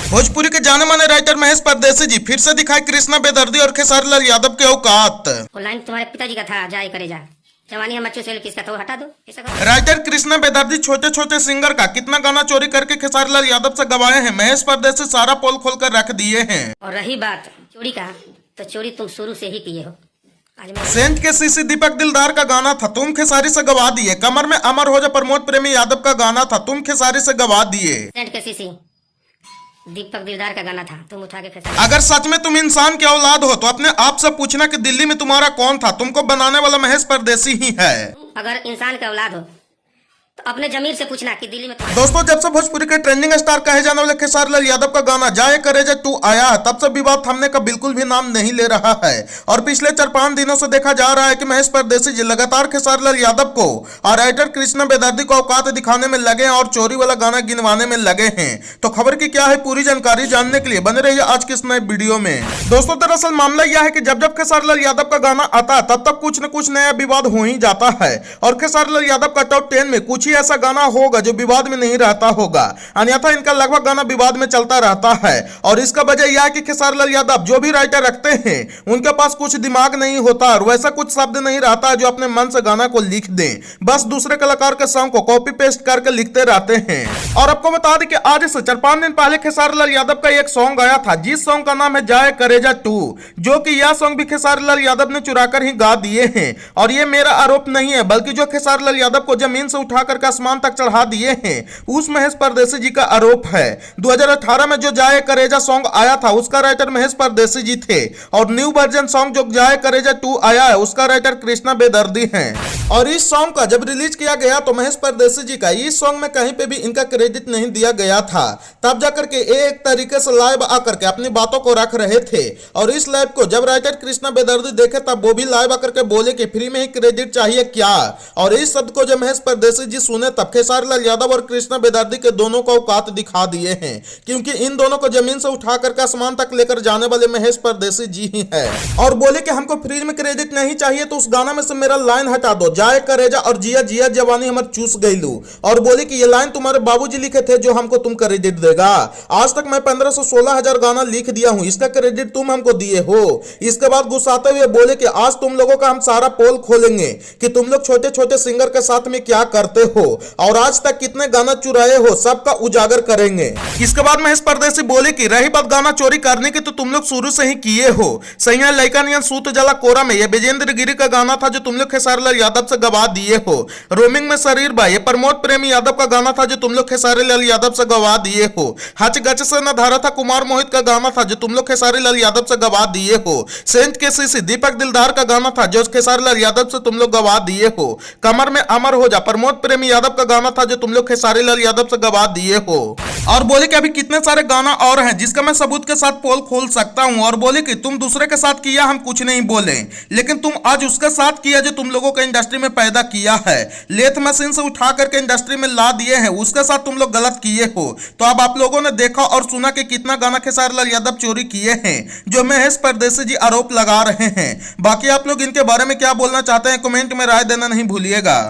भोजपुरी के जाने माने राइटर महेश परदेसी जी फिर से दिखाए कृष्णा बेदर्दी और खेसारी लाल यादव के औकात। वो लाइन तुम्हारे पिताजी का था, जाए करे जा, जवानी हम बच्चों से किसका था, हटा दो। राइटर कृष्णा बेदर्दी छोटे छोटे सिंगर का कितना गाना चोरी करके खेसारी लाल यादव से गवाए हैं, महेश परदेसी सारा पोल खोल कर रख दिए हैं। और रही बात चोरी का, तो चोरी तुम शुरू से ही किए हो। सेंट के सीसी दीपक दिलदार का गाना था, तुम खेसारी से गवा दिए। कमर में अमर हो जा प्रमोद प्रेमी यादव का गाना था, तुम खेसारी से गवा दिए। सेंट के सीसी दीपक दिलदार का गाना था, तुम उठा के अगर सच में तुम इंसान के औलाद हो तो अपने आप से पूछना कि दिल्ली में तुम्हारा कौन था, तुमको बनाने वाला महेश परदेसी ही है। अगर इंसान का औलाद हो तो अपने जमीर से पूछना कि दिल्ली में दोस्तों, जब से भोजपुरी के ट्रेंडिंग स्टार कहे जाने वाले खेसारी लाल यादव का गाना जाए करेजा 2 आया है, तब से विवाद थमने का बिल्कुल भी नाम नहीं ले रहा है। और पिछले 4-5 दिनों से देखा जा रहा है कि महेश परदेसी जी लगातार खेसारी लाल यादव को और राइटर कृष्णा बेदर्दी को औकात दिखाने में लगे हैं और चोरी वाला गाना गिनवाने में लगे हैं। तो खबर की क्या है पूरी जानकारी जानने के लिए बने रहिए आज के इस नए वीडियो में। दोस्तों, दरअसल मामला यह है कि जब जब खेसारी लाल यादव का गाना आता है तब तब कुछ न कुछ नया विवाद हो ही जाता है। और खेसारी लाल यादव का टॉप 10 में कुछ ही ऐसा गाना होगा जो विवाद में नहीं रहता होगा, अन्यथा इनका लगभग गाना विवाद में चलता रहता है। और इसका वजह यह है कि खेसारी लाल यादव जो भी राइटर रखते हैं उनके पास कुछ दिमाग नहीं होता और वैसा कुछ शब्द नहीं रहता है जो अपने मन से गाना को लिख दें, बस दूसरे कलाकार के सॉन्ग को कॉपी पेस्ट करके लिखते रहते हैं। और आपको बता दें कि आज से 4-5 दिन पहले खेसारी लाल यादव का एक सॉन्ग आया था जिस सॉन्ग का नाम है जाए करेजा 2, जो कि यह सॉन्ग भी खेसारी लाल यादव ने चुराकर ही गा दिए हैं। और यह मेरा आरोप नहीं है, बल्कि जो खेसारी लाल यादव को जमीन से उठाकर आसमान तक चढ़ा दिए हैं उस महेश परदेसी जी का आरोप है। 2018 में जो जाए करेजा सॉन्ग आया था उसका राइटर महेश परदेसी जी थे और न्यू वर्जन सॉन्ग जो जाए करेजा 2 आया है उसका राइटर कृष्णा बेदर्दी हैं। और इस सॉन्ग का जब रिलीज किया गया तो महेश परदेसी जी का इस सॉन्ग में कहीं पे भी इनका क्रेडिट नहीं दिया गया था। तब जाकर के एक तरीके से लाइव आकर के अपनी बातों को रख रहे थे और इस लाइव को जब राइटर कृष्णा बेदर्दी देखे तब वो भी लाइव आकर के बोले कि फ्री में ही क्रेडिट चाहिए क्या। और इस शब्द को जब महेश परदेसी जी सुने तब खेसारी लाल यादव और कृष्णा बेदर्दी के दोनों को औकात दिखा दिए हैं, क्योंकि इन दोनों को जमीन से उठा करके आसमान तक लेकर जाने वाले महेश परदेसी जी ही है। और बोले कि हमको फ्री में क्रेडिट नहीं चाहिए तो उस गाना में से मेरा लाइन हटा दो, जाए करेजा और जिया जिया जवानी हमर चूस गईलू। और बोले कि ये लाइन तुम्हारे बाबूजी लिखे थे जो हमको तुम क्रेडिट देगा। आज तक मैं 15 से 16 हजार गाना लिख दिया हूं, इसका क्रेडिट तुम हमको दिए हो। इसके बाद गुस्साते हुए बोले कि आज तुम लोगों का हम सारा पोल खोलेंगे कि तुम लोग छोटे छोटे सिंगर के साथ में क्या करते हो और आज तक कितने गाना चुराए हो, सबका उजागर करेंगे। इसके बाद महेश परदेसी बोले कि रही बात गाना चोरी करने की तो तुम लोग शुरू से ही किए हो। सैया लइका नियन सूत जला कोरा में ये विजेंद्र गिरी का गाना था जो तुम लोग खेसारी लाल यादव से गवा दिए हो। रोमिंग में शरीर भाई ये प्रमोद प्रेमी यादव का गाना था जो तुम लोग खेसारी लाल यादव से गवा दिए हो। हच गच से न धारा था कुमार मोहित का गाना था जो तुम लोग खेसारी लाल यादव से गवा दिए हो। सेंट के सीसी दीपक दिलदार का गाना था जो खेसारी लाल यादव से तुम लोग गवा दिए हो। कमर में अमर हो जा प्रमोद प्रेमी यादव का गाना था जो तुम लोग खेसारी लाल यादव से गवा दिए हो। और बोले कि अभी कितने सारे गाना और हैं जिसका मैं सबूत के साथ पोल खोल सकता हूं। और बोले कि तुम दूसरे के साथ किया हम कुछ नहीं बोले, लेकिन तुम आज उसके साथ किया जो तुम लोगों को इंडस्ट्री में पैदा किया है। लेथ मशीन से उठा करके इंडस्ट्री में ला दिए हैं, उसके साथ तुम लोग गलत किए हो। तो अब आप लोगों ने देखा और सुना कि कितना गाना खेसारी लाल यादव चोरी किए हैं जो महेश परदेसी जी आरोप लगा रहे हैं। बाकी आप लोग इनके बारे में क्या बोलना चाहते हैं कमेंट में राय देना नहीं भूलिएगा।